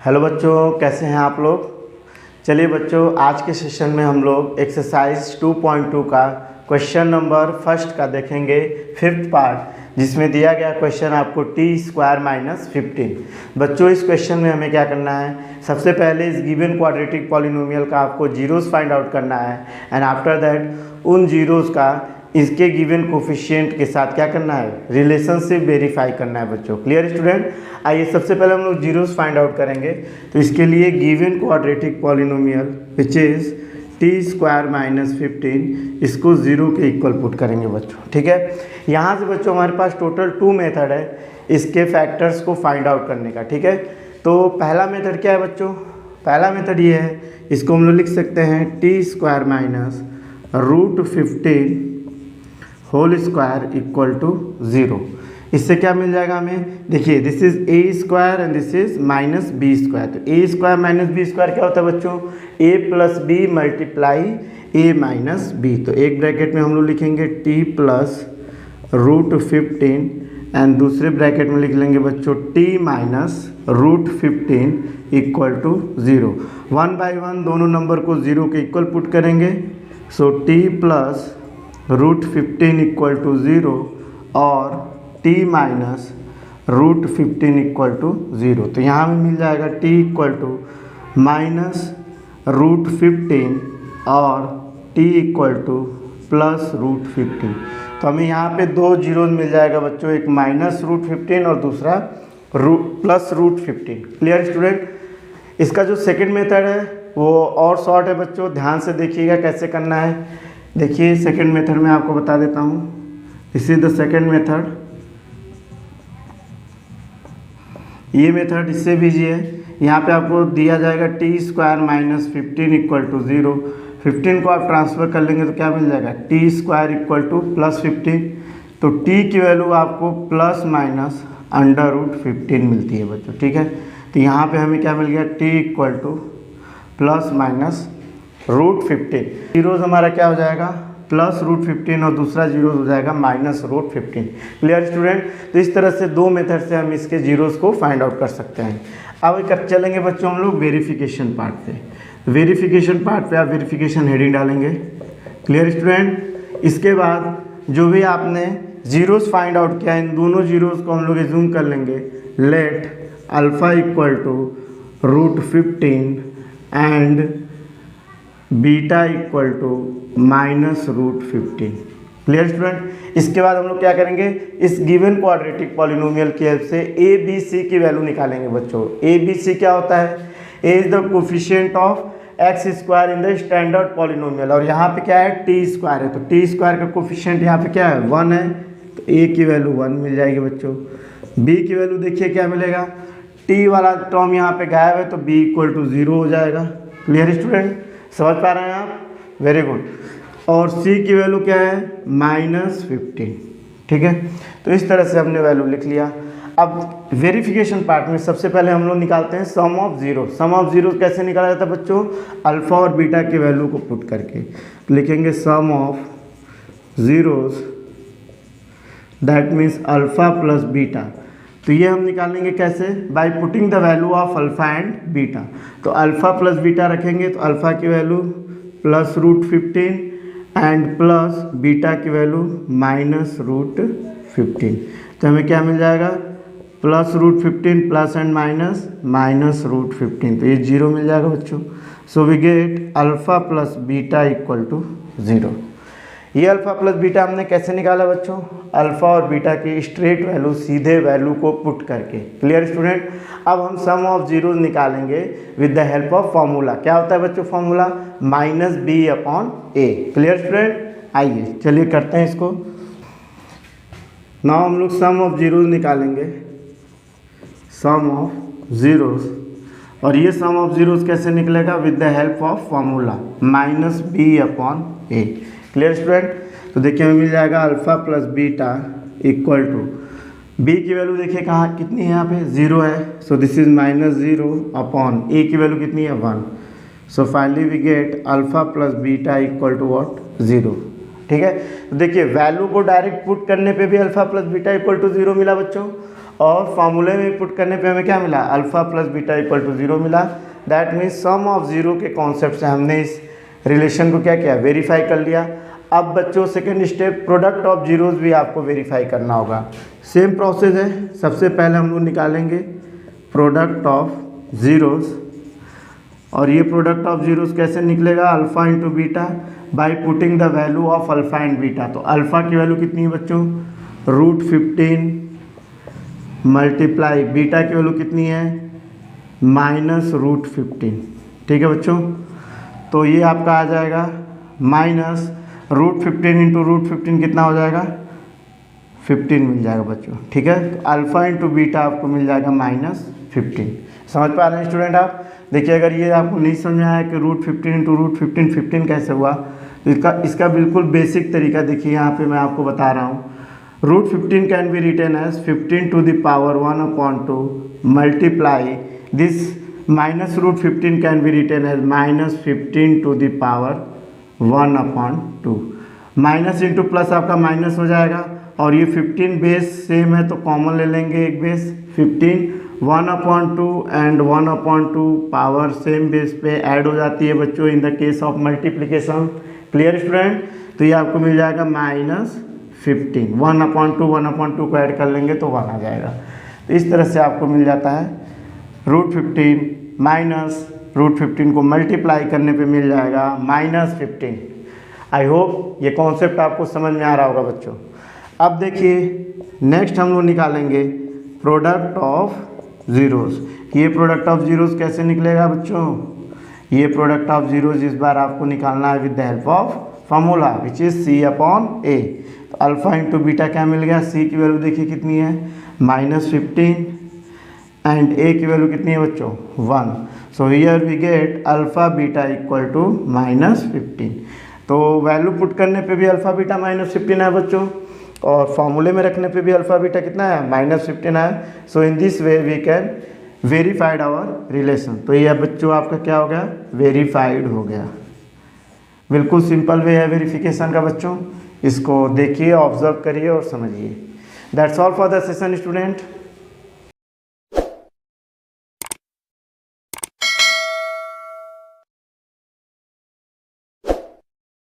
Hello बच्चों, कैसे हैं आप लोग। चलिए बच्चों, आज के सेशन में हम लोग एक्सरसाइज 2.2 का क्वेश्चन नंबर फर्स्ट का देखेंगे, फिफ्थ पार्ट, जिसमें दिया गया क्वेश्चन आपको t² - 15। बच्चों, इस क्वेश्चन में हमें क्या करना है, सबसे पहले इस गिवन क्वाड्रेटिक पॉलिनोमियल का आपको जीरोस फाइंड आउट करना है एंड आफ्टर दैट उन जीरोस का इसके गिवन कोफिशिएंट के साथ क्या करना है, रिलेशनशिप वेरीफाई करना है बच्चों। Clear student. आइए सबसे पहले हम लोग जीरोस फाइंड आउट करेंगे। तो इसके लिए given quadratic polynomial which is t² - 15, इसको 0 के इक्वल पुट करेंगे बच्चों। ठीक है, यहाँ से बच्चों हमारे पास टोटल 2 मेथड है इसके फैक्टर्स को फाइंड आउट करने का। ठीक है, तो पहला मेथड क्या है बच्चों, पहला मेथड ये है, इसको हम लोग लिख सकते हैं t² - √15 whole square equal to 0। इससे क्या मिल जाएगा हमें, देखिए this is a² and this is -b²। तो a² - b² क्या होता है बच्चों, a + b × a - b। तो एक ब्रैकेट में हम लोग लिखेंगे t + √15 एंड दूसरे ब्रैकेट में लिख लेंगे बच्चों t - √15 इक्वल टू 0। 1 बाई 1 दोनों नंबर को 0 के इक्वल पुट करेंगे। सो t + √15 इक्वल टू 0 और t - √15 इक्वल टू 0। तो यहाँ में मिल जाएगा t इक्वल टू -√15 और t इक्वल टू +√15। तो हमें यहाँ पे दो जीरोज मिल जाएगा बच्चों, एक -√15 और दूसरा +√15। Clear student. इसका जो सेकंड मेथड है वो और शॉर्ट है बच्चों, ध्यान से देखिएगा कैसे करना है। देखिए सेकंड मेथड में आपको बता देता हूँ, this is the second method. ये मेथड इससे भी इजी है। यहाँ पे आपको दिया जाएगा t² - 15 इक्वल टू 0। 15 को आप ट्रांसफ़र कर लेंगे तो क्या मिल जाएगा, t² इक्वल टू +15। तो t की वैल्यू आपको ±√15 मिलती है बच्चों। ठीक है, तो यहाँ पे हमें क्या मिल गया, t इक्वल टू ±√15। जीरोज हमारा क्या हो जाएगा, +√15 और दूसरा जीरोज हो जाएगा -√15। Clear student. तो इस तरह से दो मेथड से हम इसके जीरोज को फाइंड आउट कर सकते हैं। अब चलेंगे बच्चों हम लोग वेरिफिकेशन पार्ट पे। वेरिफिकेशन पार्ट पे आप वेरिफिकेशन हेडिंग डालेंगे। Clear student. इसके बाद जो भी आपने जीरोज फाइंड आउट किया, इन दोनों जीरोज को हम लोग एज्यूम कर लेंगे। Let alpha equal to √15 and beta equal to -√15। Clear student. इसके बाद हम लोग क्या करेंगे, इस गिवन क्वाड्रेटिक पॉलिनोमियल की हेल्प से ए बी सी की वैल्यू निकालेंगे बच्चों। ए बी सी क्या होता है, A is the coefficient of x² in the standard polynomial, और यहाँ पे क्या है, t² है। तो t² का कोफिशिएंट यहाँ पे क्या है, 1 है। तो a की वैल्यू 1 मिल जाएगी बच्चों। b की वैल्यू देखिए क्या मिलेगा, t वाला टर्म यहाँ पे गायब है तो b इक्वल टू 0 हो जाएगा। क्लियर स्टूडेंट, समझ पा रहे हैं आप, वेरी गुड। और c की वैल्यू क्या है, -15। ठीक है, तो इस तरह से हमने वैल्यू लिख लिया। अब वेरिफिकेशन पार्ट में सबसे पहले हम लोग निकालते हैं sum of zero. Sum of zero कैसे निकाला जाता है बच्चों, अल्फ़ा और बीटा की वैल्यू को पुट करके। लिखेंगे sum of zeros, that means alpha plus beta. तो ये हम निकालेंगे कैसे, by putting the value of alpha and beta. तो अल्फ़ा प्लस बीटा रखेंगे तो अल्फ़ा की वैल्यू +√15 एंड प्लस बीटा की वैल्यू -√15। तो हमें क्या मिल जाएगा, +√15 प्लस एंड -√15। तो ये 0 मिल जाएगा बच्चों। So we get alpha plus beta equal to 0। ये अल्फ़ा प्लस बीटा हमने कैसे निकाला बच्चों, अल्फ़ा और बीटा की स्ट्रेट वैल्यू, सीधे वैल्यू को पुट करके। Clear student. अब हम सम ऑफ जीरोज निकालेंगे with the help of formula. क्या होता है बच्चों फॉर्मूला, -b/a। Clear student. आइए चलिए करते हैं इसको। नाउ हम लोग सम ऑफ जीरोज निकालेंगे, सम ऑफ जीरोज। और ये सम ऑफ जीरोज कैसे निकलेगा, with the help of formula -b/a। Clear student. तो देखिए हमें मिल जाएगा alpha plus beta equal to, b की वैल्यू देखिए कहाँ कितनी है, यहाँ पे 0 है। सो दिस इज -0/a की वैल्यू कितनी है, 1। So finally we get alpha plus beta equal to what, 0। ठीक है, तो देखिए वैल्यू को डायरेक्ट पुट करने पे भी alpha plus beta equal to 0 मिला बच्चों, और फार्मूले में पुट करने पे हमें क्या मिला, alpha plus beta equal to 0 मिला। That means sum of zero के कॉन्सेप्ट से हमने इस रिलेशन को क्या किया, वेरीफाई कर लिया। अब बच्चों second step, product of zeros भी आपको वेरीफाई करना होगा। सेम प्रोसेस है, सबसे पहले हम लोग निकालेंगे प्रोडक्ट ऑफ ज़ीरोज़, और ये प्रोडक्ट ऑफ ज़ीरोज़ कैसे निकलेगा, alpha into beta by putting the value of alpha and beta. तो अल्फ़ा की वैल्यू कितनी है बच्चों, √15 मल्टीप्लाई बीटा की वैल्यू कितनी है, -√15। ठीक है बच्चों, तो ये आपका आ जाएगा -√15 इंटू √15 कितना हो जाएगा, 15 मिल जाएगा बच्चों। ठीक है, तो अल्फ़ा इंटू बीटा आपको मिल जाएगा -15। समझ पा रहे हैं स्टूडेंट आप? देखिए अगर ये आपको नहीं समझ में आया कि √15 इंटू √15 15 कैसे हुआ, तो इसका बिल्कुल बेसिक तरीका देखिए यहाँ पे मैं आपको बता रहा हूँ। √15 can be written as 15 to the power 1/2 multiply this -√15 can be written as -15 to the power 1/2। Minus into plus आपका माइनस हो जाएगा, और ये 15 बेस सेम है तो कॉमन ले लेंगे एक base 15, 1/2 and 1/2 power same base पे ऐड हो जाती है बच्चों in the case of multiplication. Clear student? तो ये आपको मिल जाएगा -15, 1/2 को ऐड कर लेंगे तो 1 आ जाएगा। तो इस तरह से आपको मिल जाता है √15 माइनस √15 को मल्टीप्लाई करने पे मिल जाएगा -15। आई होप ये कॉन्सेप्ट आपको समझ में आ रहा होगा बच्चों। अब देखिए नेक्स्ट हम लोग निकालेंगे प्रोडक्ट ऑफ ज़ीरोज़। ये प्रोडक्ट ऑफ ज़ीरोज़ कैसे निकलेगा बच्चों, ये प्रोडक्ट ऑफ ज़ीरोज़ इस बार आपको निकालना है with the help of formula which is C/A। तो अल्फ़ा इंटू बीटा क्या मिल गया, C की वैल्यू देखिए कितनी है -15 एंड A की वैल्यू कितनी है बच्चों 1। So here we get alpha beta equal to -15। तो वैल्यू पुट करने पे भी अल्फ़ा बीटा -15 है बच्चों, और फॉर्मूले में रखने पे भी अल्फ़ा बीटा कितना है -15 है। So in this way we can verified our relation. तो ये बच्चों आपका क्या हो गया, वेरीफाइड हो गया। बिल्कुल सिंपल वे है वेरिफिकेशन का बच्चों, इसको देखिए, ऑब्जर्व करिए और समझिए। That's all for the session student.